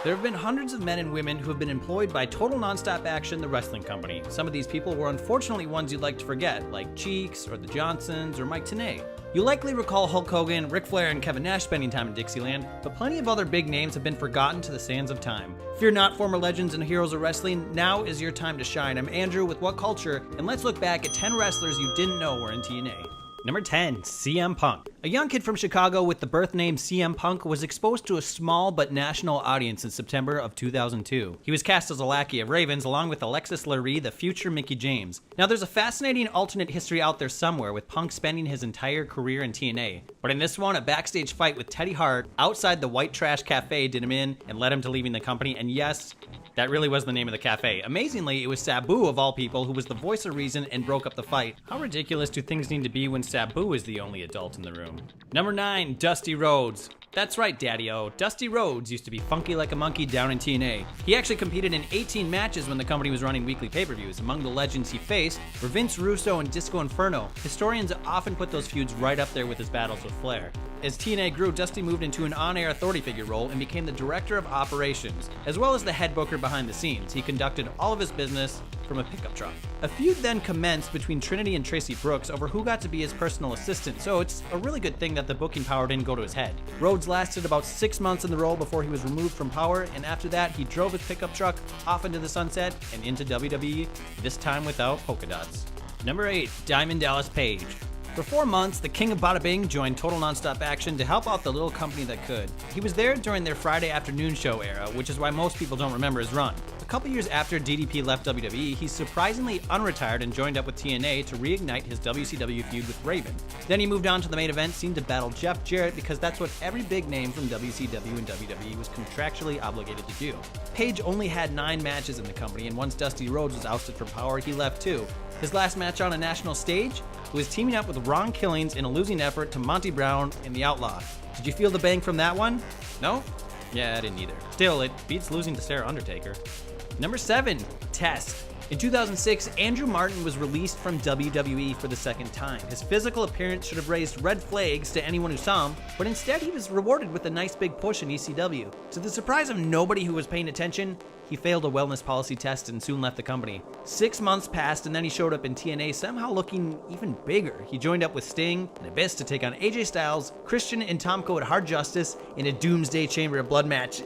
There have been hundreds of men and women who have been employed by Total Nonstop Action, the wrestling company. Some of these people were unfortunately ones you'd like to forget, like Cheeks, or the Johnsons, or Mike Tenay. You'll likely recall Hulk Hogan, Ric Flair, and Kevin Nash spending time in Dixieland, but plenty of other big names have been forgotten to the sands of time. Fear not, former legends and heroes of wrestling, now is your time to shine. I'm Andrew with What Culture, and let's look back at 10 wrestlers you didn't know were in TNA. Number 10, CM Punk. A young kid from Chicago with the birth name CM Punk was exposed to a small but national audience in September of 2002. He was cast as a lackey of Ravens along with Alexis Lurie, the future Mickie James. Now there's a fascinating alternate history out there somewhere with Punk spending his entire career in TNA. But in this one, a backstage fight with Teddy Hart outside the White Trash Cafe did him in and led him to leaving the company, and yes, that really was the name of the cafe. Amazingly, it was Sabu of all people who was the voice of reason and broke up the fight. How ridiculous do things need to be when Sabu is the only adult in the room? Number 9, Dusty Rhodes. That's right, Daddy-O. Dusty Rhodes used to be funky like a monkey down in TNA. He actually competed in 18 matches when the company was running weekly pay-per-views. Among the legends he faced were Vince Russo and Disco Inferno. Historians often put those feuds right up there with his battles with Flair. As TNA grew, Dusty moved into an on-air authority figure role and became the director of operations, as well as the head booker behind the scenes. He conducted all of his business from a pickup truck. A feud then commenced between Trinity and Tracy Brooks over who got to be his personal assistant, so it's a really good thing that the booking power didn't go to his head. Rhodes lasted about 6 months in the role before he was removed from Power, and after that, he drove his pickup truck off into the sunset and into WWE, this time without polka dots. Number 8, Diamond Dallas Page. For 4 months, the king of Bada Bing joined Total Nonstop Action to help out the little company that could. He was there during their Friday afternoon show era, which is why most people don't remember his run. A couple years after DDP left WWE, he surprisingly unretired and joined up with TNA to reignite his WCW feud with Raven. Then he moved on to the main event scene to battle Jeff Jarrett because that's what every big name from WCW and WWE was contractually obligated to do. Page only had 9 matches in the company, and once Dusty Rhodes was ousted from Power, he left too. His last match on a national stage was teaming up with Ron Killings in a losing effort to Monty Brown and the Outlaw. Did you feel the bang from that one? No? Yeah, I didn't either. Still, it beats losing to Sarah Undertaker. Number 7, Test. In 2006, Andrew Martin was released from WWE for the second time. His physical appearance should have raised red flags to anyone who saw him, but instead he was rewarded with a nice big push in ECW. To the surprise of nobody who was paying attention, he failed a wellness policy test and soon left the company. 6 months passed and then he showed up in TNA somehow looking even bigger. He joined up with Sting and Abyss to take on AJ Styles, Christian and Tomko at Hard Justice in a Doomsday Chamber of Blood match.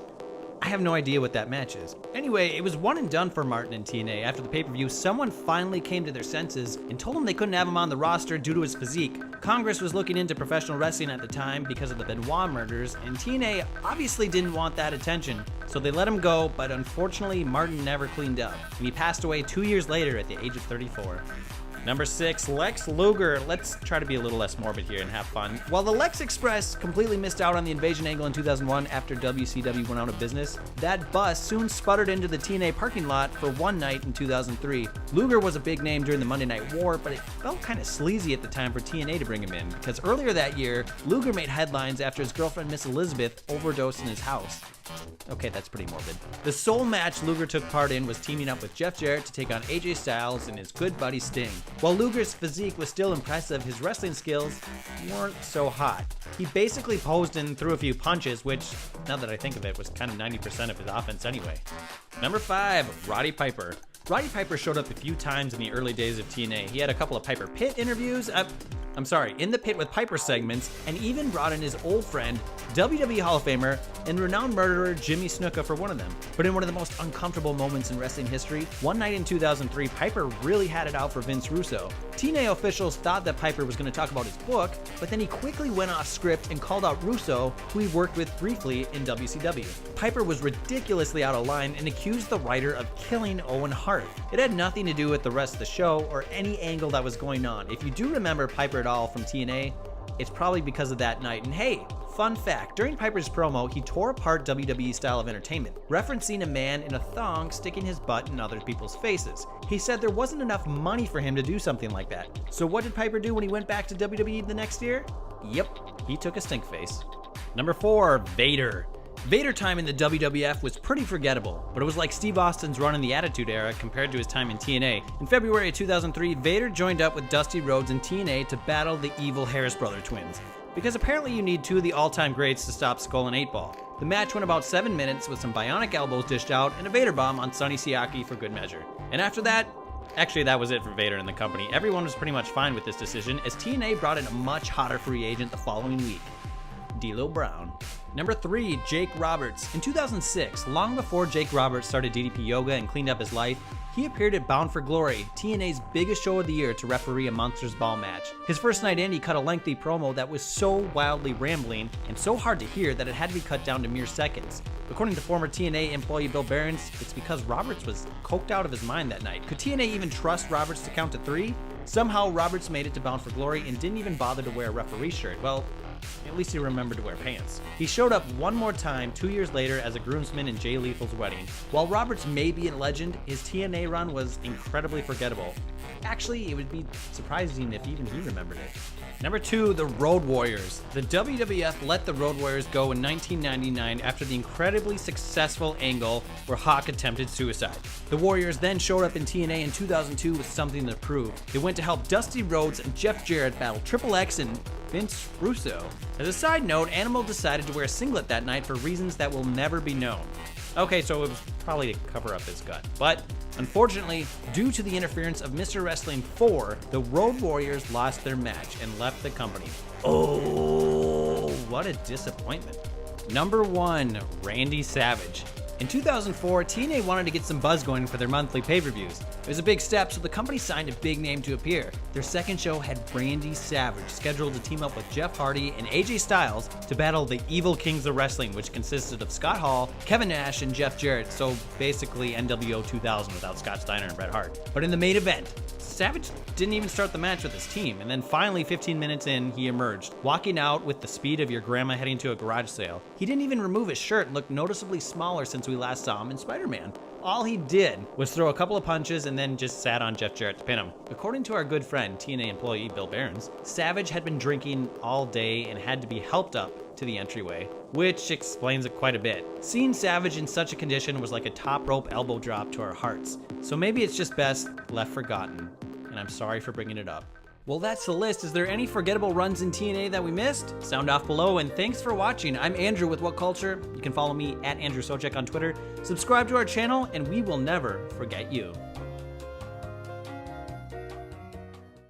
I have no idea what that match is. Anyway, it was one and done for Martin and TNA. After the pay-per-view, someone finally came to their senses and told him they couldn't have him on the roster due to his physique. Congress was looking into professional wrestling at the time because of the Benoit murders, and TNA obviously didn't want that attention, so they let him go, but unfortunately, Martin never cleaned up, and he passed away 2 years later at the age of 34. Number 6, Lex Luger. Let's try to be a little less morbid here and have fun. While the Lex Express completely missed out on the invasion angle in 2001 after WCW went out of business, that bus soon sputtered into the TNA parking lot for one night in 2003. Luger was a big name during the Monday Night War, but it felt kind of sleazy at the time for TNA to bring him in, because earlier that year, Luger made headlines after his girlfriend Miss Elizabeth overdosed in his house. Okay, that's pretty morbid. The sole match Luger took part in was teaming up with Jeff Jarrett to take on AJ Styles and his good buddy Sting. While Luger's physique was still impressive, his wrestling skills weren't so hot. He basically posed and threw a few punches, which, now that I think of it, was kind of 90% of his offense anyway. Number 5, Roddy Piper. Roddy Piper showed up a few times in the early days of TNA. He had a couple of Piper Pit interviews, in the Pit with Piper segments, and even brought in his old friend, WWE Hall of Famer and renowned murderer Jimmy Snuka for one of them. But in one of the most uncomfortable moments in wrestling history, one night in 2003, Piper really had it out for Vince Russo. TNA officials thought that Piper was going to talk about his book, but then he quickly went off script and called out Russo, who he worked with briefly in WCW. Piper was ridiculously out of line and accused the writer of killing Owen Hart. It had nothing to do with the rest of the show or any angle that was going on. If you do remember Piper at all from TNA, it's probably because of that night. And hey, fun fact, during Piper's promo, he tore apart WWE style of entertainment, referencing a man in a thong sticking his butt in other people's faces. He said there wasn't enough money for him to do something like that. So what did Piper do when he went back to WWE the next year? Yep, he took a stink face. Number 4, Vader. Vader time in the WWF was pretty forgettable, but it was like Steve Austin's run in the Attitude Era compared to his time in TNA. In February of 2003, Vader joined up with Dusty Rhodes in TNA to battle the evil Harris Brother twins, because apparently you need 2 of the all-time greats to stop Skull and 8-Ball. The match went about 7 minutes with some bionic elbows dished out and a Vader bomb on Sonny Siaki for good measure. And after that, actually that was it for Vader and the company. Everyone was pretty much fine with this decision as TNA brought in a much hotter free agent the following week, D'Lo Brown. Number 3, Jake Roberts. In 2006, long before Jake Roberts started DDP Yoga and cleaned up his life, he appeared at Bound for Glory, TNA's biggest show of the year, to referee a Monsters Ball match. His first night in, he cut a lengthy promo that was so wildly rambling and so hard to hear that it had to be cut down to mere seconds. According to former TNA employee Bill Behrens, it's because Roberts was coked out of his mind that night. Could TNA even trust Roberts to count to 3? Somehow, Roberts made it to Bound for Glory and didn't even bother to wear a referee shirt. Well, at least he remembered to wear pants. He showed up one more time 2 years later as a groomsman in Jay Lethal's wedding. While Roberts may be a legend, his TNA run was incredibly forgettable. Actually, it would be surprising if even he remembered it. Number 2, the Road Warriors. The WWF let the Road Warriors go in 1999 after the incredibly successful angle where Hawk attempted suicide. The Warriors then showed up in TNA in 2002 with something to prove. They went to help Dusty Rhodes and Jeff Jarrett battle Triple X and Vince Russo. As a side note, Animal decided to wear a singlet that night for reasons that will never be known. Okay, so it was probably to cover up his gut. But unfortunately, due to the interference of Mr. Wrestling 4, the Road Warriors lost their match and left the company. Oh, what a disappointment. Number 1, Randy Savage. In 2004, TNA wanted to get some buzz going for their monthly pay-per-views. It was a big step, so the company signed a big name to appear. Their second show had Randy Savage scheduled to team up with Jeff Hardy and AJ Styles to battle the Evil Kings of Wrestling, which consisted of Scott Hall, Kevin Nash, and Jeff Jarrett, so basically NWO 2000 without Scott Steiner and Bret Hart. But in the main event, Savage didn't even start the match with his team, and then finally 15 minutes in, he emerged, walking out with the speed of your grandma heading to a garage sale. He didn't even remove his shirt and looked noticeably smaller since we last saw him in Spider-Man. All he did was throw a couple of punches and then just sat on Jeff Jarrett to pin him. According to our good friend, TNA employee Bill Behrens, Savage had been drinking all day and had to be helped up to the entryway, which explains it quite a bit. Seeing Savage in such a condition was like a top rope elbow drop to our hearts. So maybe it's just best left forgotten, and I'm sorry for bringing it up. Well, that's the list. Is there any forgettable runs in TNA that we missed? Sound off below, and thanks for watching. I'm Andrew with What Culture. You can follow me at Andrew Socek on Twitter. Subscribe to our channel, and we will never forget you.